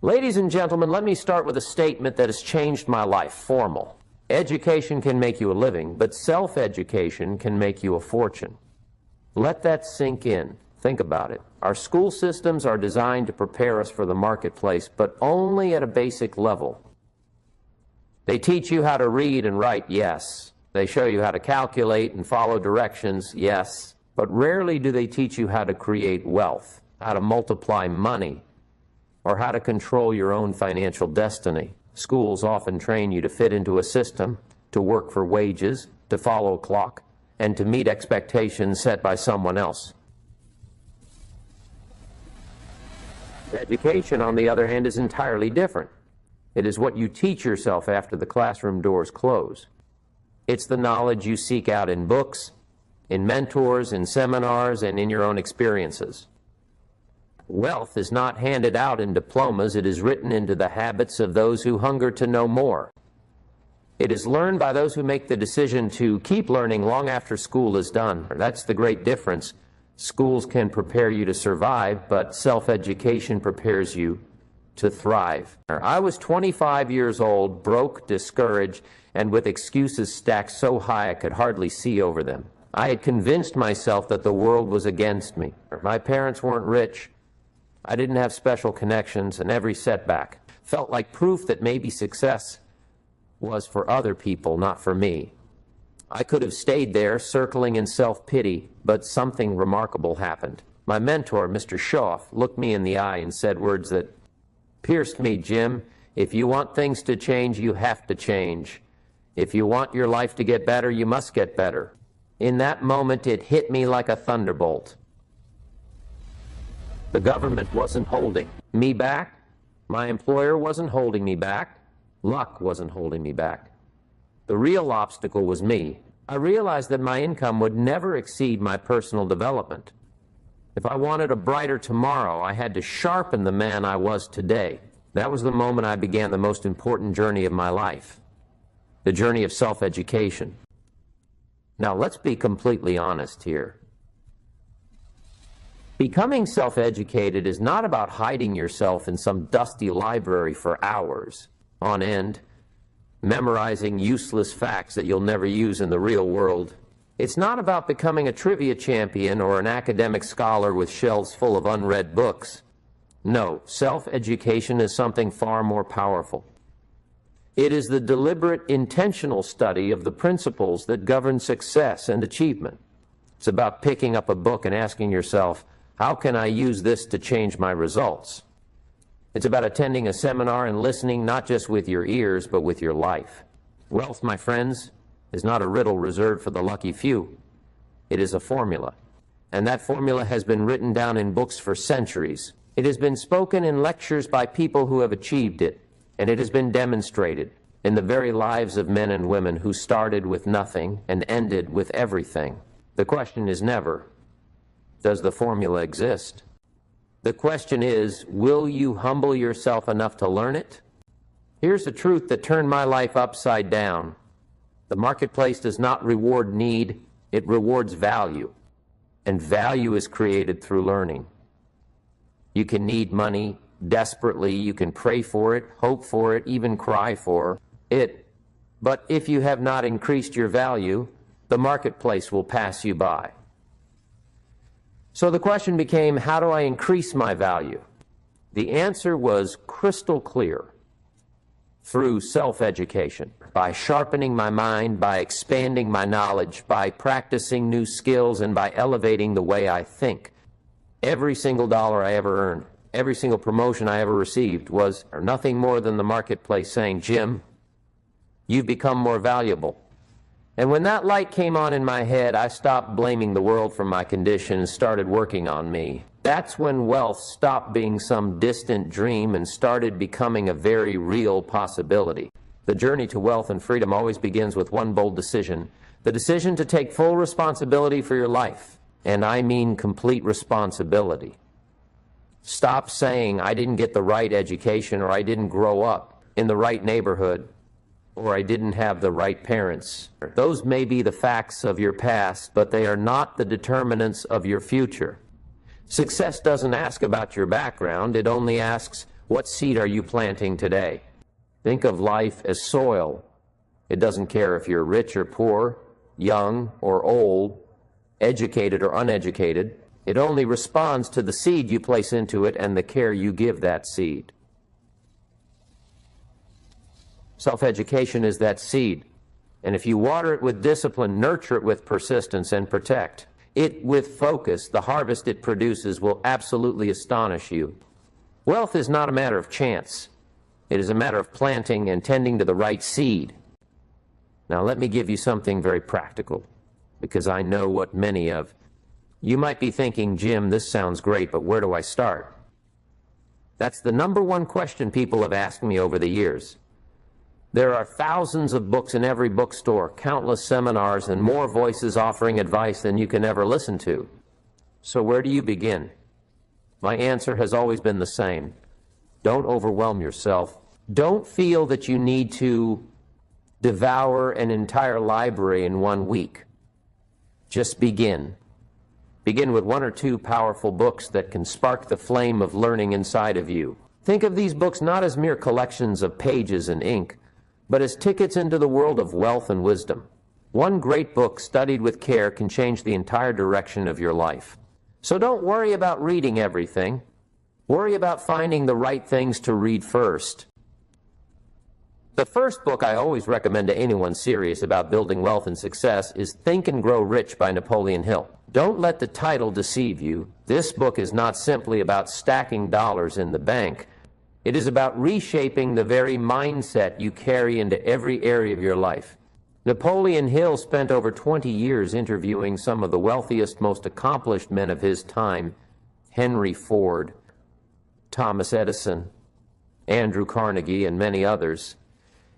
Ladies and gentlemen, let me start with a statement that has changed my life. Formal. Education can make you a living, but self-education can make you a fortune. Let that sink in. Think about it. Our school systems are designed to prepare us for the marketplace, but only at a basic level. They teach you how to read and write, yes. They show you how to calculate and follow directions, yes. But rarely do they teach you how to create wealth, how to multiply money, or how to control your own financial destiny. Schools often train you to fit into a system, to work for wages, to follow a clock, and to meet expectations set by someone else. Education, on the other hand, is entirely different. It is what you teach yourself after the classroom doors close. It's the knowledge you seek out in books, in mentors, in seminars, and in your own experiences. Wealth is not handed out in diplomas. It is written into the habits of those who hunger to know more. It is learned by those who make the decision to keep learning long after school is done. That's the great difference. Schools can prepare you to survive, but self-education prepares you to thrive. I was 25 years old, broke, discouraged, and with excuses stacked so high I could hardly see over them. I had convinced myself that the world was against me. My parents weren't rich. I didn't have special connections, and every setback felt like proof that maybe success was for other people, not for me. I could have stayed there, circling in self-pity, but something remarkable happened. My mentor, Mr. Schoff, looked me in the eye and said words that pierced me. Jim, if you want things to change, you have to change. If you want your life to get better, you must get better. In that moment, it hit me like a thunderbolt. The government wasn't holding me back. My employer wasn't holding me back. Luck wasn't holding me back. The real obstacle was me. I realized that my income would never exceed my personal development. If I wanted a brighter tomorrow, I had to sharpen the man I was today. That was the moment I began the most important journey of my life, the journey of self-education. Now, let's be completely honest here. Becoming self-educated is not about hiding yourself in some dusty library for hours on end, memorizing useless facts that you'll never use in the real world. It's not about becoming a trivia champion or an academic scholar with shelves full of unread books. No, self-education is something far more powerful. It is the deliberate, intentional study of the principles that govern success and achievement. It's about picking up a book and asking yourself, how can I use this to change my results? It's about attending a seminar and listening not just with your ears, but with your life. Wealth, my friends, is not a riddle reserved for the lucky few. It is a formula. And that formula has been written down in books for centuries. It has been spoken in lectures by people who have achieved it. And it has been demonstrated in the very lives of men and women who started with nothing and ended with everything. The question is never, does the formula exist? The question is, will you humble yourself enough to learn it? Here's the truth that turned my life upside down. The marketplace does not reward need, it rewards value. And value is created through learning. You can need money desperately, you can pray for it, hope for it, even cry for it. But if you have not increased your value, the marketplace will pass you by. So the question became, how do I increase my value? The answer was crystal clear. Through self-education, by sharpening my mind, by expanding my knowledge, by practicing new skills, and by elevating the way I think. Every single dollar I ever earned, every single promotion I ever received was nothing more than the marketplace saying, Jim, you've become more valuable. And when that light came on in my head, I stopped blaming the world for my condition and started working on me. That's when wealth stopped being some distant dream and started becoming a very real possibility. The journey to wealth and freedom always begins with one bold decision, the decision to take full responsibility for your life. And I mean complete responsibility. Stop saying, I didn't get the right education, or I didn't grow up in the right neighborhood, or I didn't have the right parents. Those may be the facts of your past, but they are not the determinants of your future. Success doesn't ask about your background, it only asks, What seed are you planting today? Think of life as soil. It doesn't care if you're rich or poor, young or old, educated or uneducated. It only responds to the seed you place into it and the care you give that seed. Self-education is that seed. And if you water it with discipline, nurture it with persistence, and protect it with focus, the harvest it produces will absolutely astonish you. Wealth is not a matter of chance. It is a matter of planting and tending to the right seed. Now let me give you something very practical, because I know what many of you might be thinking, Jim, this sounds great, but where do I start? That's the number one question people have asked me over the years. There are thousands of books in every bookstore, countless seminars, and more voices offering advice than you can ever listen to. So where do you begin? My answer has always been the same. Don't overwhelm yourself. Don't feel that you need to devour an entire library in 1 week. Just begin. Begin with 1 or 2 powerful books that can spark the flame of learning inside of you. Think of these books not as mere collections of pages and ink, but as tickets into the world of wealth and wisdom. One great book studied with care can change the entire direction of your life. So don't worry about reading everything. Worry about finding the right things to read first. The first book I always recommend to anyone serious about building wealth and success is Think and Grow Rich by Napoleon Hill. Don't let the title deceive you. This book is not simply about stacking dollars in the bank. It is about reshaping the very mindset you carry into every area of your life. Napoleon Hill spent over 20 years interviewing some of the wealthiest, most accomplished men of his time: Henry Ford, Thomas Edison, Andrew Carnegie, and many others.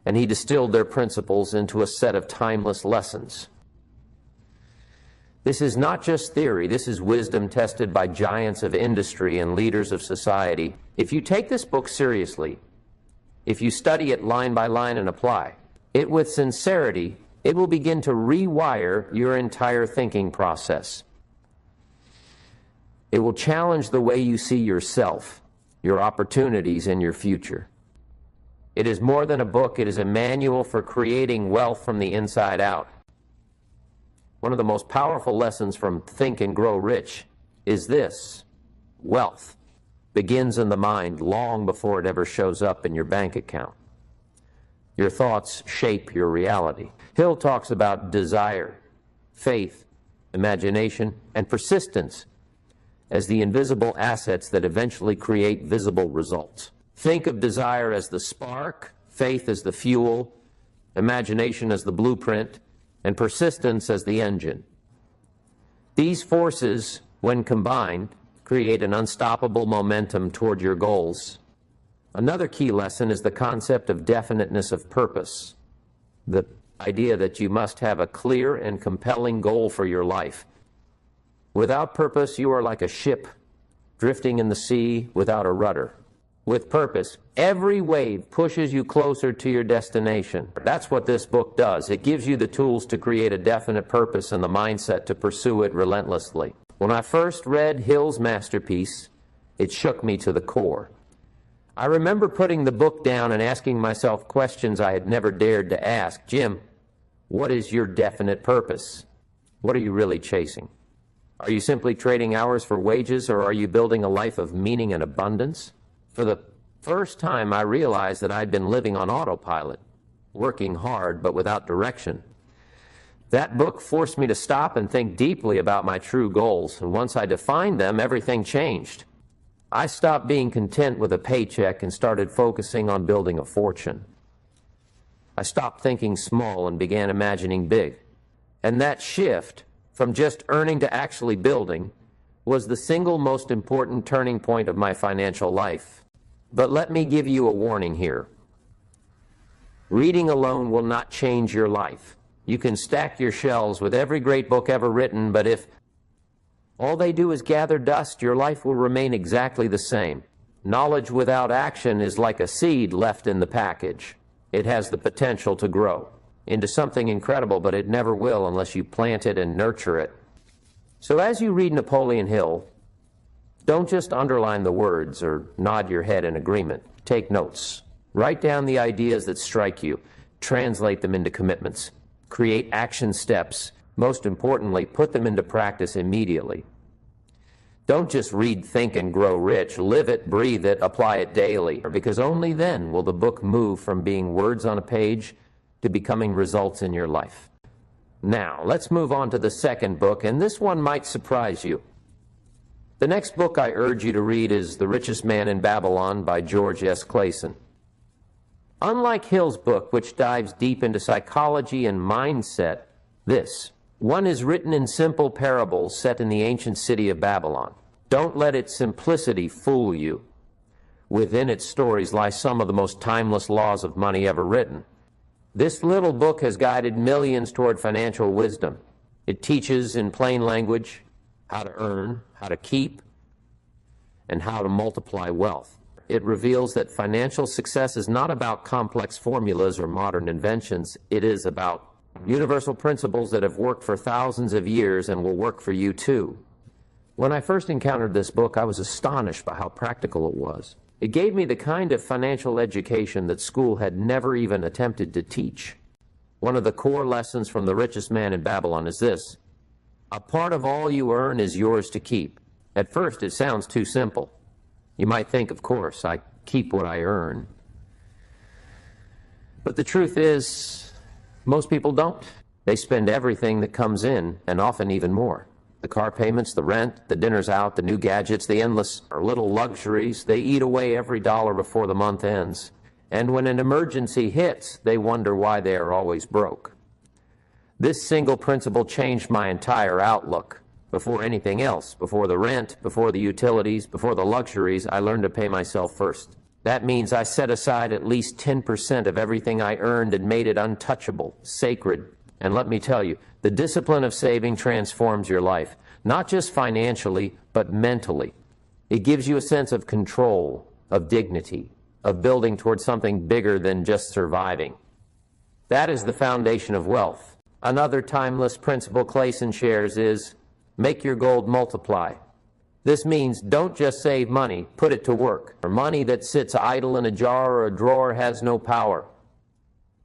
And he distilled their principles into a set of timeless lessons. This is not just theory, this is wisdom tested by giants of industry and leaders of society. If you take this book seriously, if you study it line by line and apply it with sincerity, it will begin to rewire your entire thinking process. It will challenge the way you see yourself, your opportunities, and your future. It is more than a book, it is a manual for creating wealth from the inside out. One of the most powerful lessons from Think and Grow Rich is this: wealth begins in the mind long before it ever shows up in your bank account. Your thoughts shape your reality. Hill talks about desire, faith, imagination, and persistence as the invisible assets that eventually create visible results. Think of desire as the spark, faith as the fuel, imagination as the blueprint, and persistence as the engine. These forces, when combined, create an unstoppable momentum toward your goals. Another key lesson is the concept of definiteness of purpose, the idea that you must have a clear and compelling goal for your life. Without purpose, you are like a ship drifting in the sea without a rudder. With purpose, every wave pushes you closer to your destination. That's what this book does. It gives you the tools to create a definite purpose and the mindset to pursue it relentlessly. When I first read Hill's masterpiece, it shook me to the core. I remember putting the book down and asking myself questions I had never dared to ask. Jim, what is your definite purpose? What are you really chasing? Are you simply trading hours for wages, or are you building a life of meaning and abundance? For the first time, I realized that I'd been living on autopilot, working hard but without direction. That book forced me to stop and think deeply about my true goals, and once I defined them, everything changed. I stopped being content with a paycheck and started focusing on building a fortune. I stopped thinking small and began imagining big. And that shift from just earning to actually building was the single most important turning point of my financial life. But let me give you a warning here. Reading alone will not change your life. You can stack your shelves with every great book ever written, but if all they do is gather dust, your life will remain exactly the same. Knowledge without action is like a seed left in the package. It has the potential to grow into something incredible, but it never will unless you plant it and nurture it. So as you read Napoleon Hill, Don't just underline the words or nod your head in agreement. Take notes. Write down the ideas that strike you. Translate them into commitments. Create action steps. Most importantly, put them into practice immediately. Don't just read, think, and grow rich. Live it, breathe it, apply it daily, because only then will the book move from being words on a page to becoming results in your life. Now, let's move on to the second book, and this one might surprise you. The next book I urge you to read is The Richest Man in Babylon by George S. Clason. Unlike Hill's book, which dives deep into psychology and mindset, this one is written in simple parables set in the ancient city of Babylon. Don't let its simplicity fool you. Within its stories lie some of the most timeless laws of money ever written. This little book has guided millions toward financial wisdom. It teaches in plain language how to earn, how to keep, and how to multiply wealth. It reveals that financial success is not about complex formulas or modern inventions. It is about universal principles that have worked for thousands of years and will work for you too. When I first encountered this book, I was astonished by how practical it was. It gave me the kind of financial education that school had never even attempted to teach. One of the core lessons from The Richest Man in Babylon is this: a part of all you earn is yours to keep. At first, it sounds too simple. You might think, of course, I keep what I earn. But the truth is, most people don't. They spend everything that comes in, and often even more. The car payments, the rent, the dinners out, the new gadgets, the endless or little luxuries, they eat away every dollar before the month ends. And when an emergency hits, they wonder why they are always broke. This single principle changed my entire outlook. Before anything else, before the rent, before the utilities, before the luxuries, I learned to pay myself first. That means I set aside at least 10% of everything I earned and made it untouchable, sacred. And let me tell you, the discipline of saving transforms your life, not just financially, but mentally. It gives you a sense of control, of dignity, of building towards something bigger than just surviving. That is the foundation of wealth. Another timeless principle Clason shares is, make your gold multiply. This means don't just save money, put it to work. For money that sits idle in a jar or a drawer has no power.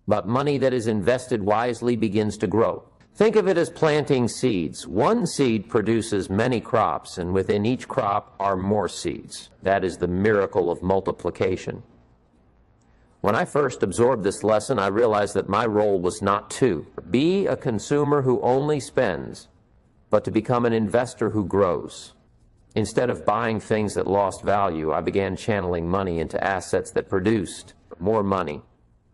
But money that is invested wisely begins to grow. Think of it as planting seeds. One seed produces many crops, and within each crop are more seeds. That is the miracle of multiplication. When I first absorbed this lesson, I realized that my role was not to be a consumer who only spends, but to become an investor who grows. Instead of buying things that lost value, I began channeling money into assets that produced more money.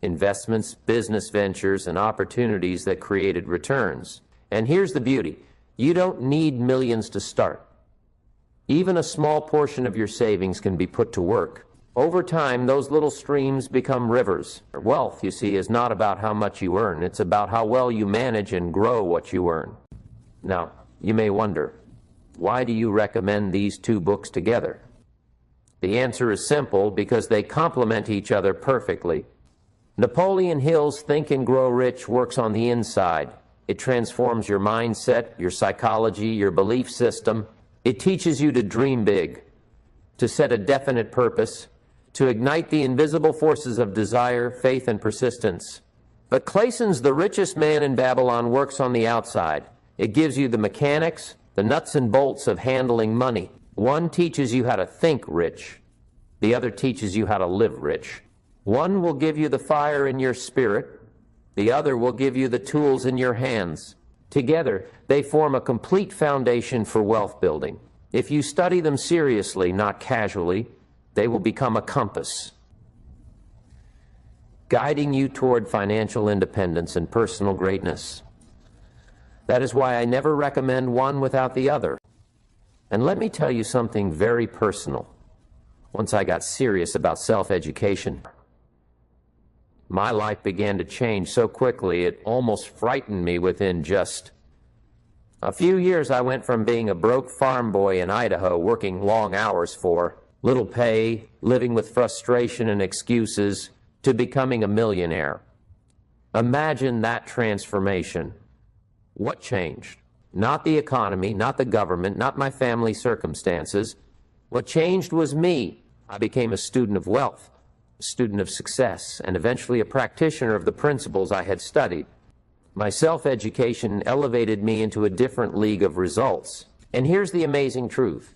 Investments, business ventures, and opportunities that created returns. And here's the beauty. You don't need millions to start. Even a small portion of your savings can be put to work. Over time, those little streams become rivers. Wealth, you see, is not about how much you earn. It's about how well you manage and grow what you earn. Now, you may wonder, why do you recommend these two books together? The answer is simple, because they complement each other perfectly. Napoleon Hill's Think and Grow Rich works on the inside. It transforms your mindset, your psychology, your belief system. It teaches you to dream big, to set a definite purpose, to ignite the invisible forces of desire, faith, and persistence. But Clason's The Richest Man in Babylon works on the outside. It gives you the mechanics, the nuts and bolts of handling money. One teaches you how to think rich. The other teaches you how to live rich. One will give you the fire in your spirit. The other will give you the tools in your hands. Together, they form a complete foundation for wealth building. If you study them seriously, not casually, they will become a compass, guiding you toward financial independence and personal greatness. That is why I never recommend one without the other. And let me tell you something very personal. Once I got serious about self-education, my life began to change so quickly it almost frightened me. Within just a few years, I went from being a broke farm boy in Idaho, working long hours for little pay, living with frustration and excuses, to becoming a millionaire. Imagine that transformation. What changed? Not the economy, not the government, not my family circumstances. What changed was me. I became a student of wealth, a student of success, and eventually a practitioner of the principles I had studied. My self-education elevated me into a different league of results. And here's the amazing truth.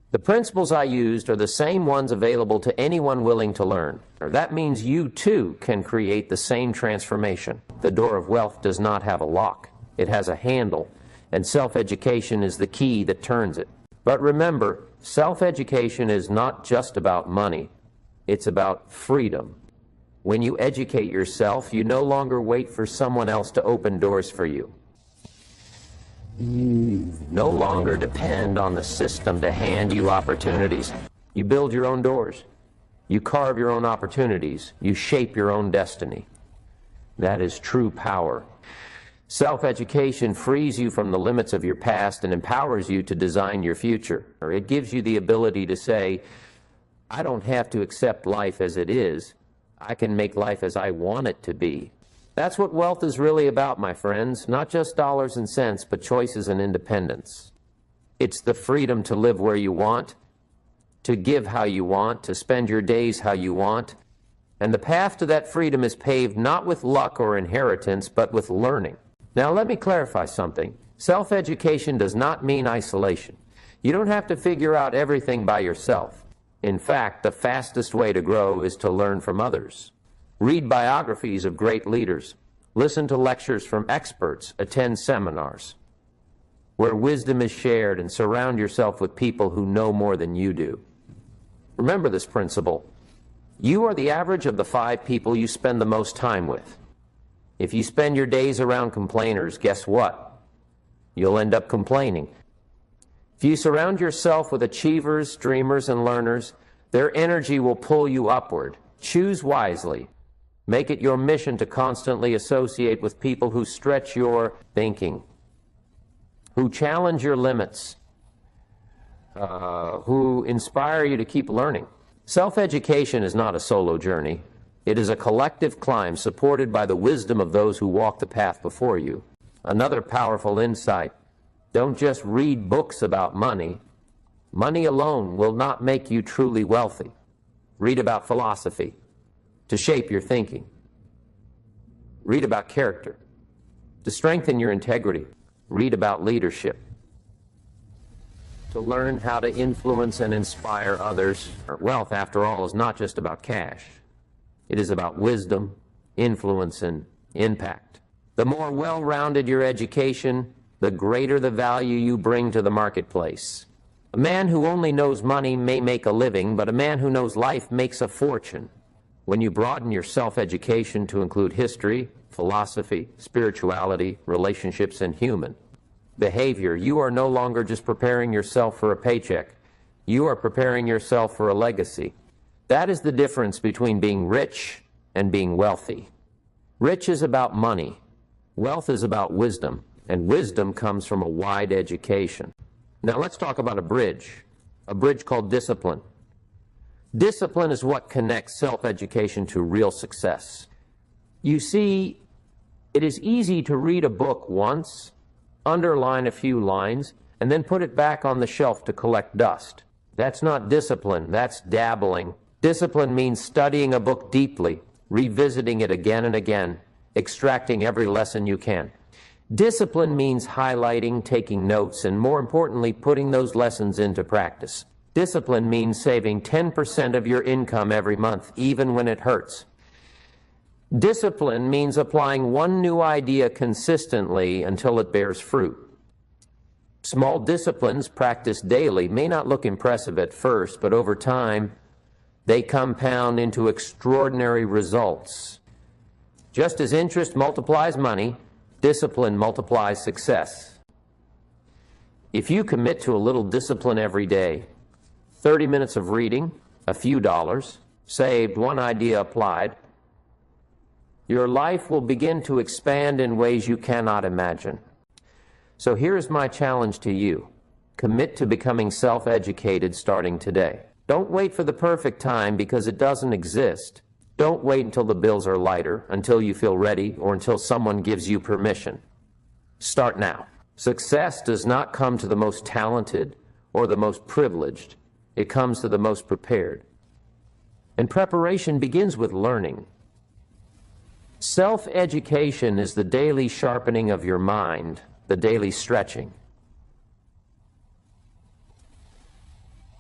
The principles I used are the same ones available to anyone willing to learn. That means you too can create the same transformation. The door of wealth does not have a lock. It has a handle, and self-education is the key that turns it. But remember, self-education is not just about money. It's about freedom. When you educate yourself, you no longer wait for someone else to open doors for you. You no longer depend on the system to hand you opportunities. You build your own doors. You carve your own opportunities. You shape your own destiny. That is true power. Self-education frees you from the limits of your past and empowers you to design your future. It gives you the ability to say, I don't have to accept life as it is. I can make life as I want it to be. That's what wealth is really about, my friends. Not just dollars and cents, but choices and independence. It's the freedom to live where you want, to give how you want, to spend your days how you want. And the path to that freedom is paved not with luck or inheritance, but with learning. Now let me clarify something. Self-education does not mean isolation. You don't have to figure out everything by yourself. In fact, the fastest way to grow is to learn from others. Read biographies of great leaders. Listen to lectures from experts. Attend seminars where wisdom is shared, and surround yourself with people who know more than you do. Remember this principle. You are the average of the 5 people you spend the most time with. If you spend your days around complainers, guess what? You'll end up complaining. If you surround yourself with achievers, dreamers, and learners, their energy will pull you upward. Choose wisely. Make it your mission to constantly associate with people who stretch your thinking, who challenge your limits, who inspire you to keep learning. Self-education is not a solo journey. It is a collective climb supported by the wisdom of those who walk the path before you. Another powerful insight. Don't just read books about money. Money alone will not make you truly wealthy. Read about philosophy to shape your thinking. Read about character to strengthen your integrity. Read about leadership to learn how to influence and inspire others. Wealth, after all, is not just about cash. It is about wisdom, influence, and impact. The more well-rounded your education, the greater the value you bring to the marketplace. A man who only knows money may make a living, but a man who knows life makes a fortune. When you broaden your self-education to include history, philosophy, spirituality, relationships, and human behavior, you are no longer just preparing yourself for a paycheck. You are preparing yourself for a legacy. That is the difference between being rich and being wealthy. Rich is about money. Wealth is about wisdom, and wisdom comes from a wide education. Now let's talk about a bridge called discipline. Discipline is what connects self-education to real success. You see, it is easy to read a book once, underline a few lines, and then put it back on the shelf to collect dust. That's not discipline, that's dabbling. Discipline means studying a book deeply, revisiting it again and again, extracting every lesson you can. Discipline means highlighting, taking notes, and more importantly, putting those lessons into practice. Discipline means saving 10% of your income every month, even when it hurts. Discipline means applying one new idea consistently until it bears fruit. Small disciplines practiced daily may not look impressive at first, but over time, they compound into extraordinary results. Just as interest multiplies money, discipline multiplies success. If you commit to a little discipline every day, 30 minutes of reading, a few dollars, saved, one idea applied, your life will begin to expand in ways you cannot imagine. So here's my challenge to you. Commit to becoming self-educated starting today. Don't wait for the perfect time because it doesn't exist. Don't wait until the bills are lighter, until you feel ready, or until someone gives you permission. Start now. Success does not come to the most talented or the most privileged. It comes to the most prepared. And preparation begins with learning. Self-education is the daily sharpening of your mind, the daily stretching.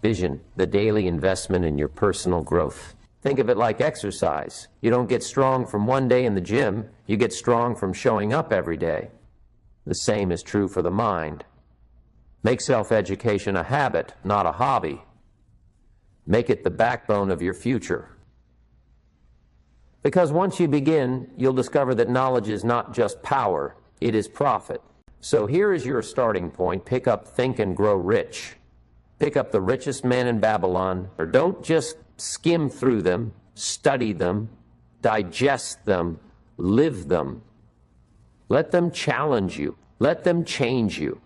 Vision, the daily investment in your personal growth. Think of it like exercise. You don't get strong from one day in the gym, you get strong from showing up every day. The same is true for the mind. Make self-education a habit, not a hobby. Make it the backbone of your future. Because once you begin, you'll discover that knowledge is not just power, it is profit. So here is your starting point. Pick up Think and Grow Rich. Pick up the richest man in Babylon, or don't just skim through them, study them, digest them, live them. Let them challenge you. Let them change you.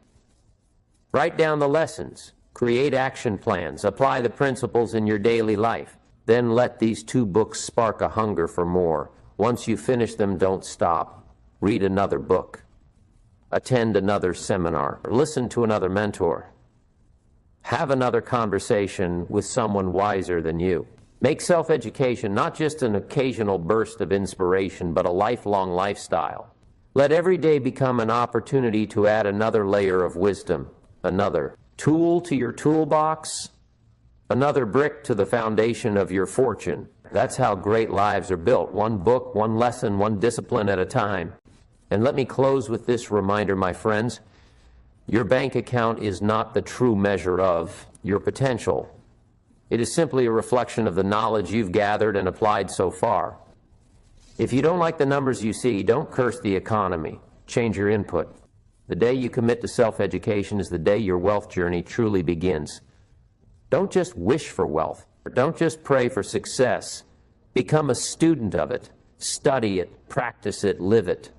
Write down the lessons. Create action plans. Apply the principles in your daily life. Then let these 2 books spark a hunger for more. Once you finish them, don't stop. Read another book. Attend another seminar. Or listen to another mentor. Have another conversation with someone wiser than you. Make self-education not just an occasional burst of inspiration, but a lifelong lifestyle. Let every day become an opportunity to add another layer of wisdom, another tool to your toolbox, another brick to the foundation of your fortune. That's how great lives are built. One book, one lesson, one discipline at a time. And let me close with this reminder, my friends. Your bank account is not the true measure of your potential. It is simply a reflection of the knowledge you've gathered and applied so far. If you don't like the numbers you see, don't curse the economy. Change your input. The day you commit to self-education is the day your wealth journey truly begins. Don't just wish for wealth. Don't just pray for success. Become a student of it. Study it, practice it, live it.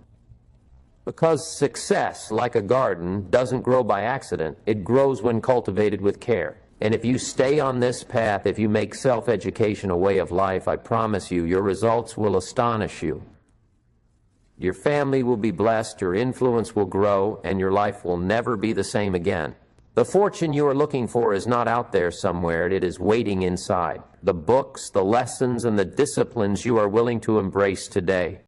Because success, like a garden, doesn't grow by accident. It grows when cultivated with care. And if you stay on this path, if you make self-education a way of life, I promise you, your results will astonish you. Your family will be blessed, your influence will grow, and your life will never be the same again. The fortune you are looking for is not out there somewhere, it is waiting inside. The books, the lessons, and the disciplines you are willing to embrace today.